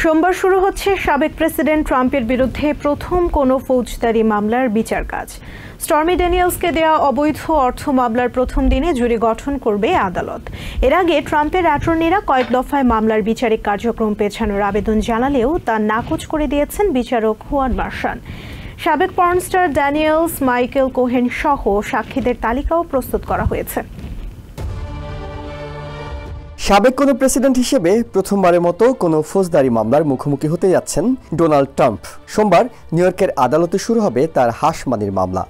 সোমবার শুরু হচ্ছে সাবেক প্রেসিডেন্ট ট্রাম্পের বিরুদ্ধে প্রথম কোনো ফৌজদারি মামলার বিচার কাজ। স্টর্মি ড্যানিয়েলসকে দেয়া অবৈধ অর্থ মামলার প্রথম দিনে জুরি গঠন করবে আদালত। এর আগে ট্রাম্পের অ্যাটর্নিরা কয়েক দফায় মামলার বিচারিক কার্যক্রম পেছানোর আবেদন জানালেও তা নাকচ করে দিয়েছেন বিচারক হুয়ান মার্শান। সাবেক পর্নস্টার ড্যানিয়েলস, মাইকেল কোহেন সহ সাক্ষীদের তালিকাও প্রস্তুত করা হয়েছে। সাবেক কোনো প্রেসিডেন্ট হিসেবে প্রথমবারের মতো কোনো ফৌজদারি মামলার মুখোমুখি হতে যাচ্ছেন ডোনাল্ড ট্রাম্প। সোমবার নিউ ইয়র্কের আদালতে শুরু হবে তার হাঁসমানির মামলা।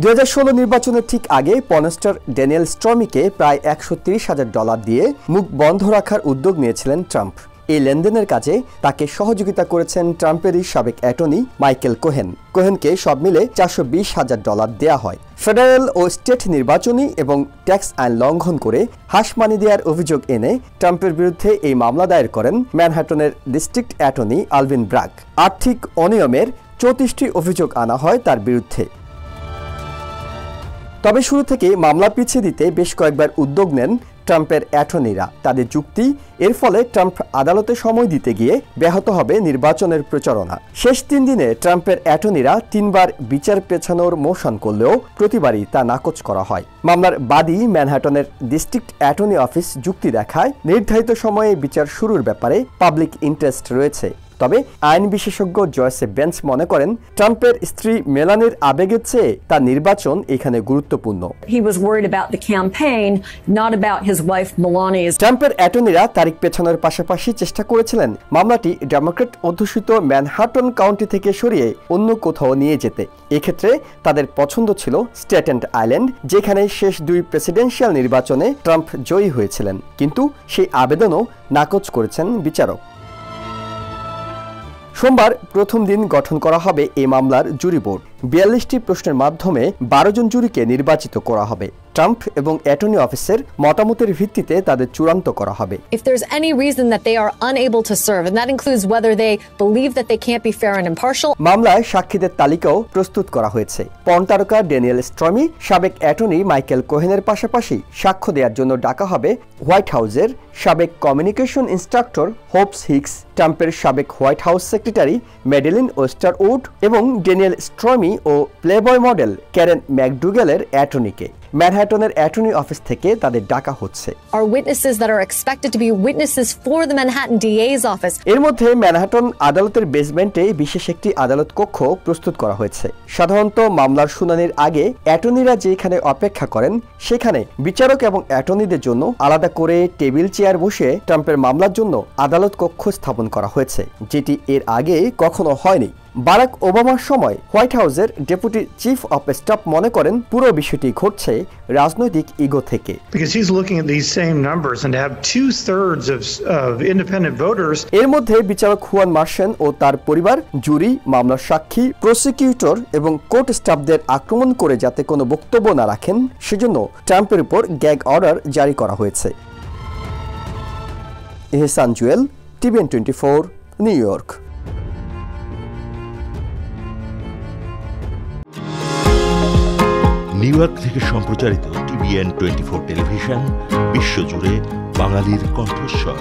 2016 নির্বাচনের ঠিক আগে পর্নস্টার ড্যানিয়েল স্টর্মিকে প্রায় $130,000 দিয়ে মুখ বন্ধ রাখার উদ্যোগ নিয়েছিলেন ট্রাম্প। এই লেনদেনের কাজে তাকে সহযোগিতা করেছেন ট্রাম্পেরই সাবেক অ্যাটর্নি মাইকেল কোহেন। কোহেনকে সব মিলে $420,000 দেয়া হয়। ফেডারেল ও স্টেট নির্বাচনী এবং ট্যাক্স আইন লঙ্ঘন করে হাঁসমানি দেওয়ার অভিযোগ এনে ট্রাম্পের বিরুদ্ধে এই মামলা দায়ের করেন ম্যানহাটনের ডিস্ট্রিক্ট অ্যাটর্নি আলভিন ব্রাগ। আর্থিক অনিয়মের 34টি অভিযোগ আনা হয় তার বিরুদ্ধে। তবে শুরু থেকে মামলা পিছিয়ে দিতে বেশ কয়েকবার উদ্যোগ নেন ট্রাম্পের অ্যাটর্নিরা। তাদের যুক্তি, এর ফলে ট্রাম্প আদালতে সময় দিতে গিয়ে ব্যাহত হবে নির্বাচনের প্রচারণা। শেষ 3 দিনে ট্রাম্পের অ্যাটর্নিরা 3 বার বিচার পেছানোর মোশন করলেও প্রতিবারই তা নাকচ করা হয়। মামলার বাদী ম্যানহাটনের ডিস্ট্রিক্ট অ্যাটর্নি অফিস যুক্তি দেখায় নির্ধারিত সময়ে বিচার শুরুর ব্যাপারে পাবলিক ইন্টারেস্ট রয়েছে। তবে আইন বিশেষজ্ঞ জয়েস বেঞ্চ মনে করেন ট্রাম্পের স্ত্রী মেলানির আবেগের চেয়ে তার নির্বাচন এখানে গুরুত্বপূর্ণ। ট্রাম্পের অ্যাটর্নিরা তারিখ পেছানোর পাশাপাশি চেষ্টা করেছিলেন মামলাটি ডেমোক্র্যাট অধ্যুষিত ম্যানহাটন কাউন্টি থেকে সরিয়ে অন্য কোথাও নিয়ে যেতে। এক্ষেত্রে তাদের পছন্দ ছিল স্ট্যাটেন আইল্যান্ড, যেখানে শেষ 2 প্রেসিডেন্সিয়াল নির্বাচনে ট্রাম্প জয়ী হয়েছিলেন। কিন্তু সেই আবেদনও নাকচ করেছেন বিচারক। সোমবার প্রথম দিন গঠন করা হবে এই মামলার জুরি বোর্ড। 42টি প্রশ্নের মাধ্যমে 12 জন জুরিকে নির্বাচিত করা হবে। ট্রাম্প এবং অ্যাটর্নি অফিসের মতামতের ভিত্তিতে তাদের চূড়ান্ত করা হবে। If there's any reason that they are unable to serve, and that includes whether they believe that they can't be fair and impartial. মামলায় সাক্ষীদের তালিকাও প্রস্তুত করা হয়েছে। পর্ন তারকা ড্যানিয়েল স্টর্মি, সাবেক অ্যাটর্নি মাইকেল কোহেনের পাশাপাশি সাক্ষ্য দেওয়ার জন্য ডাকা হবে হোয়াইট হাউসের সাবেক কমিউনিকেশন ইনস্ট্রাক্টর হোপস হিক্স, ট্রাম্পের সাবেক White House secretary Madeleine Westerhout এবং ড্যানিয়েল স্টর্মি ও প্লেবয় মডেল ক্যারেন ম্যাকডুগালের অ্যাটর্নিকে। ম্যানহাটনের অ্যাটর্নি অফিস থেকে তাদের ডাকা হচ্ছে। Are witnesses that are expected to be witnesses for the Manhattan DA's office. এর মধ্যে ম্যানহাটন আদালতের বেসমেন্টে বিশেষ একটি আদালত কক্ষ প্রস্তুত করা হয়েছে। সাধারণত মামলার শুনানির আগে অ্যাটর্নিরা যেখানে অপেক্ষা করেন সেখানে বিচারক এবং অ্যাটর্নিদের জন্য আলাদা করে টেবিল চেয়ার বসে ট্রাম্পের মামলার জন্য আদালত কক্ষ স্থাপন করা হয়েছে, যেটি এর আগে কখনো হয়নি। বারাক ওবামার সময় হোয়াইট হাউসের ডেপুটি চিফ অফ স্টাফ মনে করেন পুরো বিষয়টি ঘটছে রাজনৈতিক ইগো থেকে। এর মধ্যে বিচারক হুয়ান মার্শান ও তার পরিবার, জুরি, মামলার সাক্ষী, প্রসিকিউটর এবং কোর্ট স্টাফদের আক্রমণ করে যাতে কোনো বক্তব্য না রাখেন সেজন্য ট্রাম্পের উপর গ্যাগ অর্ডার জারি করা হয়েছে। Ehsan Jewel, TVN 24, New York. New York থেকে সম্প্রচারিত TVN 24 টেলিভিশন বিশ্বজুড়ে বাঙালির কণ্ঠস্বর।